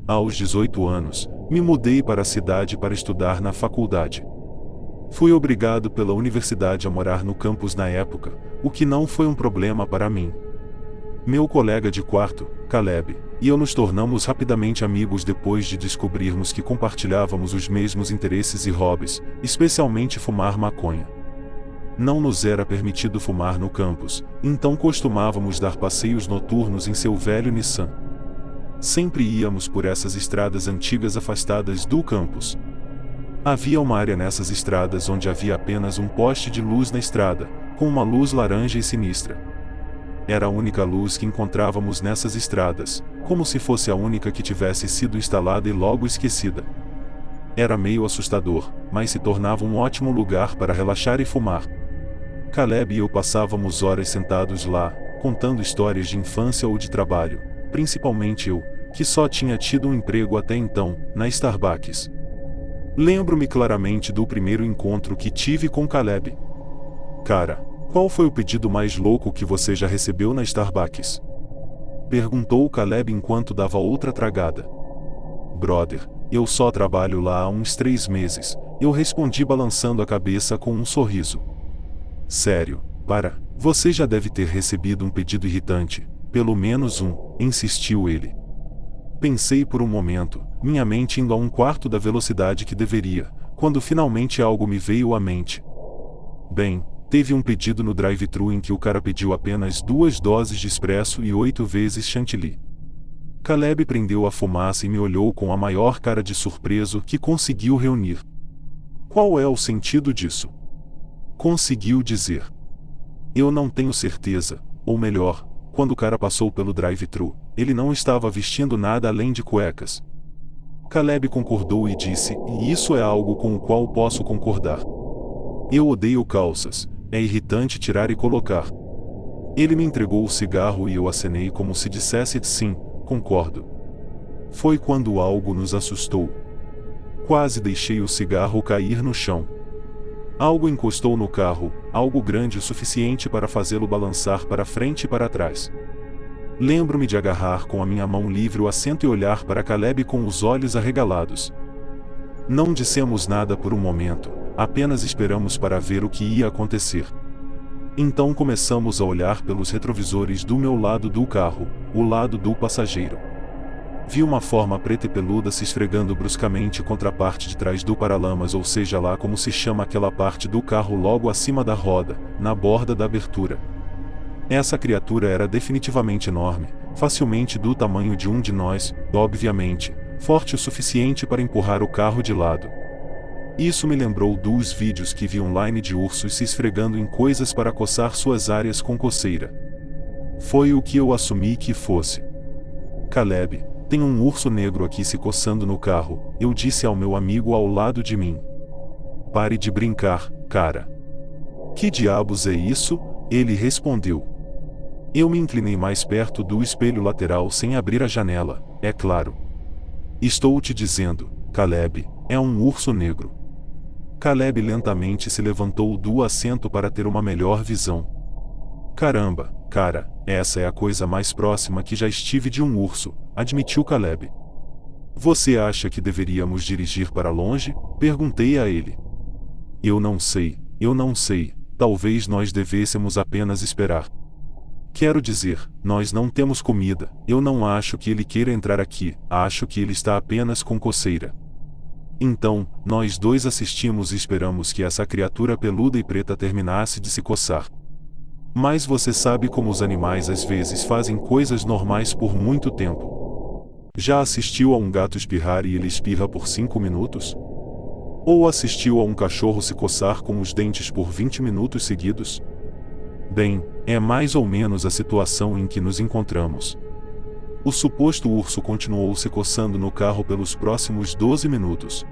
Aos 18 anos, me mudei para a cidade para estudar na faculdade. Fui obrigado pela universidade a morar no campus na época, o que não foi um problema para mim. Meu colega de quarto, Caleb, e eu nos tornamos rapidamente amigos depois de descobrirmos que compartilhávamos os mesmos interesses e hobbies, especialmente fumar maconha. Não nos era permitido fumar no campus, então costumávamos dar passeios noturnos em seu velho Nissan. Sempre íamos por essas estradas antigas afastadas do campus. Havia uma área nessas estradas onde havia apenas um poste de luz na estrada, com uma luz laranja e sinistra. Era a única luz que encontrávamos nessas estradas, como se fosse a única que tivesse sido instalada e logo esquecida. Era meio assustador, mas se tornava um ótimo lugar para relaxar e fumar. Caleb e eu passávamos horas sentados lá, contando histórias de infância ou de trabalho, principalmente eu, que só tinha tido um emprego até então, na Starbucks. Lembro-me claramente do primeiro encontro que tive com Caleb. Cara, qual foi o pedido mais louco que você já recebeu na Starbucks? Perguntou Caleb enquanto dava outra tragada. Brother, eu só trabalho lá há uns 3 meses, eu respondi balançando a cabeça com um sorriso. Sério, você já deve ter recebido um pedido irritante, pelo menos um, insistiu ele. Pensei por um momento, minha mente indo a 1/4 da velocidade que deveria, quando finalmente algo me veio à mente. Bem, teve um pedido no drive-thru em que o cara pediu apenas 2 doses de espresso e 8 vezes chantilly. Caleb prendeu a fumaça e me olhou com a maior cara de surpreso que conseguiu reunir. Qual é o sentido disso? Conseguiu dizer. Eu não tenho certeza, ou melhor, quando o cara passou pelo drive-thru, ele não estava vestindo nada além de cuecas. Caleb concordou e disse, e isso é algo com o qual posso concordar. Eu odeio calças, é irritante tirar e colocar. Ele me entregou o cigarro e eu acenei como se dissesse sim, concordo. Foi quando algo nos assustou. Quase deixei o cigarro cair no chão. Algo encostou no carro, algo grande o suficiente para fazê-lo balançar para frente e para trás. Lembro-me de agarrar com a minha mão livre o assento e olhar para Caleb com os olhos arregalados. Não dissemos nada por um momento, apenas esperamos para ver o que ia acontecer. Então começamos a olhar pelos retrovisores do meu lado do carro, o lado do passageiro. Vi uma forma preta e peluda se esfregando bruscamente contra a parte de trás do paralamas, ou seja lá como se chama aquela parte do carro logo acima da roda, na borda da abertura. Essa criatura era definitivamente enorme, facilmente do tamanho de um de nós, obviamente, forte o suficiente para empurrar o carro de lado. Isso me lembrou dos vídeos que vi online de ursos se esfregando em coisas para coçar suas áreas com coceira. Foi o que eu assumi que fosse. Caleb, tem um urso negro aqui se coçando no carro, eu disse ao meu amigo ao lado de mim. Pare de brincar, cara. Que diabos é isso? Ele respondeu. Eu me inclinei mais perto do espelho lateral sem abrir a janela, é claro. Estou te dizendo, Caleb, é um urso negro. Caleb lentamente se levantou do assento para ter uma melhor visão. Caramba, cara, essa é a coisa mais próxima que já estive de um urso, admitiu Caleb. Você acha que deveríamos dirigir para longe? Perguntei a ele. Eu não sei, talvez nós devêssemos apenas esperar. Quero dizer, nós não temos comida, eu não acho que ele queira entrar aqui, acho que ele está apenas com coceira. Então, nós dois assistimos e esperamos que essa criatura peluda e preta terminasse de se coçar. Mas você sabe como os animais às vezes fazem coisas normais por muito tempo. Já assistiu a um gato espirrar e ele espirra por 5 minutos? Ou assistiu a um cachorro se coçar com os dentes por 20 minutos seguidos? Bem, é mais ou menos a situação em que nos encontramos. O suposto urso continuou se coçando no carro pelos próximos 12 minutos.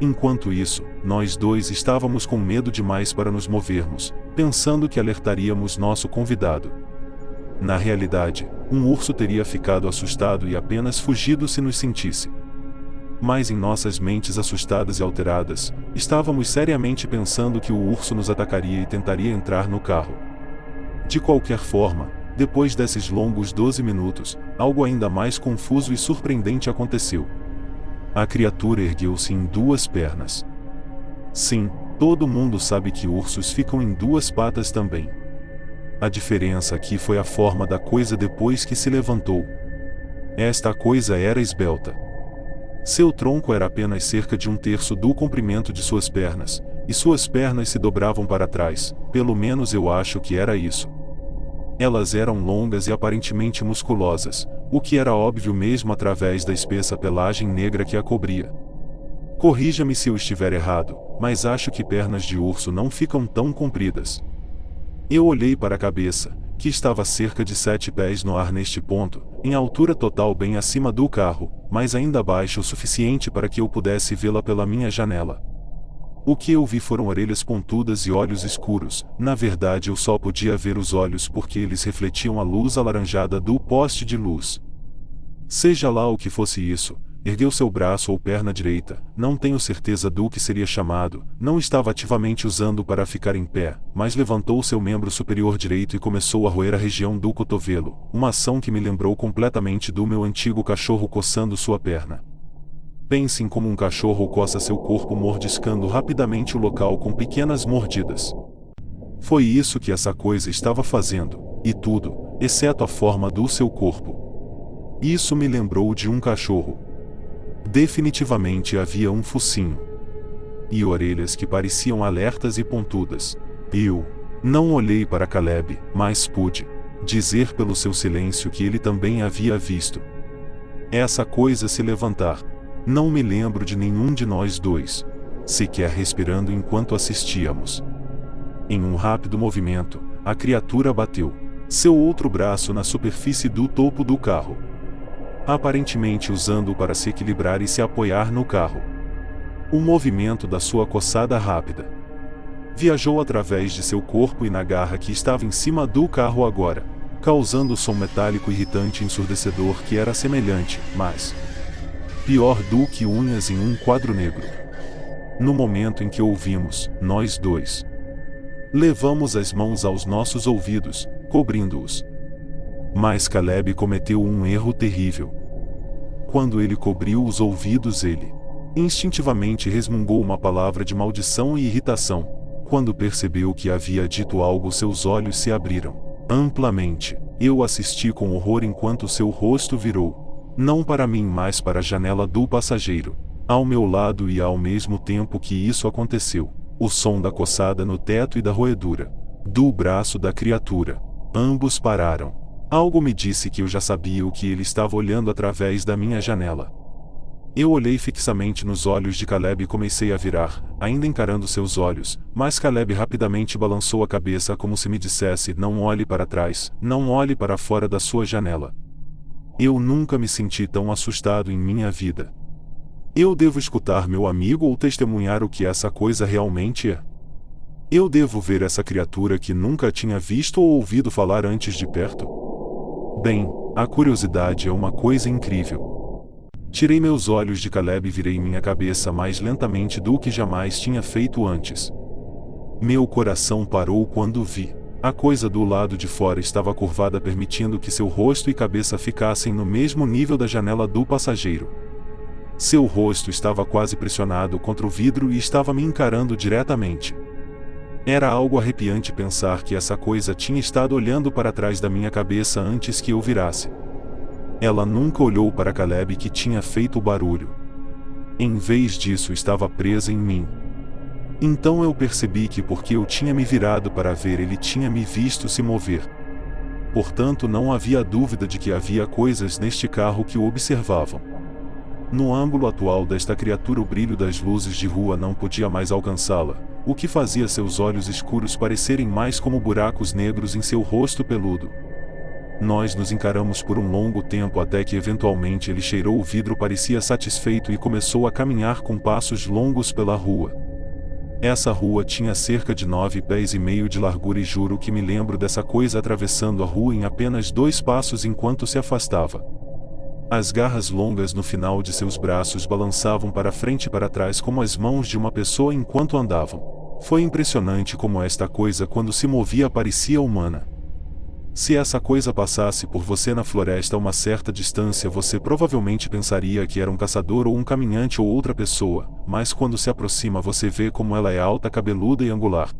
Enquanto isso, nós dois estávamos com medo demais para nos movermos, pensando que alertaríamos nosso convidado. Na realidade, um urso teria ficado assustado e apenas fugido se nos sentisse. Mas em nossas mentes assustadas e alteradas, estávamos seriamente pensando que o urso nos atacaria e tentaria entrar no carro. De qualquer forma, Depois desses longos 12 minutos, algo ainda mais confuso e surpreendente aconteceu. A criatura ergueu-se em duas pernas. Sim, todo mundo sabe que ursos ficam em duas patas também. A diferença aqui foi a forma da coisa depois que se levantou. Esta coisa era esbelta. Seu tronco era apenas cerca de 1/3 do comprimento de suas pernas, e suas pernas se dobravam para trás, pelo menos eu acho que era isso. Elas eram longas e aparentemente musculosas, o que era óbvio mesmo através da espessa pelagem negra que a cobria. Corrija-me se eu estiver errado, mas acho que pernas de urso não ficam tão compridas. Eu olhei para a cabeça, que estava cerca de 7 pés no ar neste ponto, em altura total bem acima do carro, mas ainda baixa o suficiente para que eu pudesse vê-la pela minha janela. O que eu vi foram orelhas pontudas e olhos escuros. Na verdade eu só podia ver os olhos porque eles refletiam a luz alaranjada do poste de luz. Seja lá o que fosse isso, ergueu seu braço ou perna direita, não tenho certeza do que seria chamado, não estava ativamente usando para ficar em pé, mas levantou seu membro superior direito e começou a roer a região do cotovelo, uma ação que me lembrou completamente do meu antigo cachorro coçando sua perna. Pensem como um cachorro coça seu corpo mordiscando rapidamente o local com pequenas mordidas. Foi isso que essa coisa estava fazendo, e tudo, exceto a forma do seu corpo. Isso me lembrou de um cachorro. Definitivamente havia um focinho. E orelhas que pareciam alertas e pontudas. Eu não olhei para Caleb, mas pude dizer pelo seu silêncio que ele também havia visto essa coisa se levantar. Não me lembro de nenhum de nós dois sequer respirando enquanto assistíamos. Em um rápido movimento, a criatura bateu seu outro braço na superfície do topo do carro, aparentemente usando-o para se equilibrar e se apoiar no carro. O movimento da sua coçada rápida viajou através de seu corpo e na garra que estava em cima do carro agora, causando o som metálico irritante e ensurdecedor que era semelhante, mas pior do que unhas em um quadro negro. No momento em que ouvimos, nós dois levamos as mãos aos nossos ouvidos, cobrindo-os. Mas Caleb cometeu um erro terrível. Quando ele cobriu os ouvidos, ele instintivamente resmungou uma palavra de maldição e irritação. Quando percebeu que havia dito algo, seus olhos se abriram amplamente. Eu assisti com horror enquanto seu rosto virou, não para mim mas para a janela do passageiro, ao meu lado, e ao mesmo tempo que isso aconteceu, o som da coçada no teto e da roedura do braço da criatura. Ambos pararam. Algo me disse que eu já sabia o que ele estava olhando através da minha janela. Eu olhei fixamente nos olhos de Caleb e comecei a virar, ainda encarando seus olhos, mas Caleb rapidamente balançou a cabeça como se me dissesse: não olhe para trás, não olhe para fora da sua janela. Eu nunca me senti tão assustado em minha vida. Eu devo escutar meu amigo ou testemunhar o que essa coisa realmente é? Eu devo ver essa criatura que nunca tinha visto ou ouvido falar antes de perto? Bem, a curiosidade é uma coisa incrível. Tirei meus olhos de Caleb e virei minha cabeça mais lentamente do que jamais tinha feito antes. Meu coração parou quando vi. A coisa do lado de fora estava curvada, permitindo que seu rosto e cabeça ficassem no mesmo nível da janela do passageiro. Seu rosto estava quase pressionado contra o vidro e estava me encarando diretamente. Era algo arrepiante pensar que essa coisa tinha estado olhando para trás da minha cabeça antes que eu virasse. Ela nunca olhou para Caleb, que tinha feito o barulho. Em vez disso, estava presa em mim. Então eu percebi que porque eu tinha me virado para ver, ele tinha me visto se mover. Portanto, não havia dúvida de que havia coisas neste carro que o observavam. No ângulo atual desta criatura, o brilho das luzes de rua não podia mais alcançá-la, o que fazia seus olhos escuros parecerem mais como buracos negros em seu rosto peludo. Nós nos encaramos por um longo tempo até que eventualmente ele cheirou o vidro, parecia satisfeito e começou a caminhar com passos longos pela rua. Essa rua tinha cerca de 9,5 pés de largura e juro que me lembro dessa coisa atravessando a rua em apenas 2 passos enquanto se afastava. As garras longas no final de seus braços balançavam para frente e para trás como as mãos de uma pessoa enquanto andavam. Foi impressionante como esta coisa, quando se movia, parecia humana. Se essa coisa passasse por você na floresta a uma certa distância, você provavelmente pensaria que era um caçador ou um caminhante ou outra pessoa, mas quando se aproxima você vê como ela é alta, cabeluda e angular.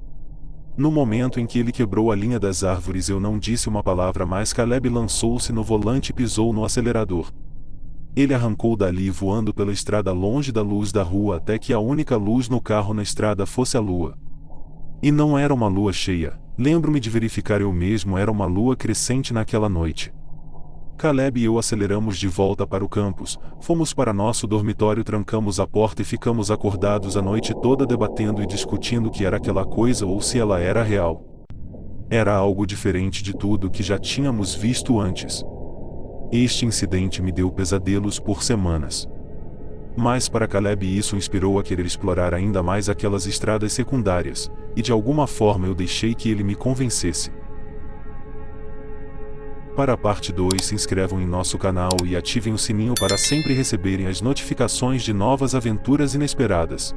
No momento em que ele quebrou a linha das árvores, eu não disse uma palavra, mas Caleb lançou-se no volante e pisou no acelerador. Ele arrancou dali voando pela estrada longe da luz da rua até que a única luz no carro na estrada fosse a lua. E não era uma lua cheia. Lembro-me de verificar, eu mesmo, era uma lua crescente naquela noite. Caleb e eu aceleramos de volta para o campus, fomos para nosso dormitório, trancamos a porta e ficamos acordados a noite toda debatendo e discutindo o que era aquela coisa ou se ela era real. Era algo diferente de tudo que já tínhamos visto antes. Este incidente me deu pesadelos por semanas. Mas para Caleb isso o inspirou a querer explorar ainda mais aquelas estradas secundárias, e de alguma forma eu deixei que ele me convencesse. Para a parte 2, se inscrevam em nosso canal e ativem o sininho para sempre receberem as notificações de novas aventuras inesperadas.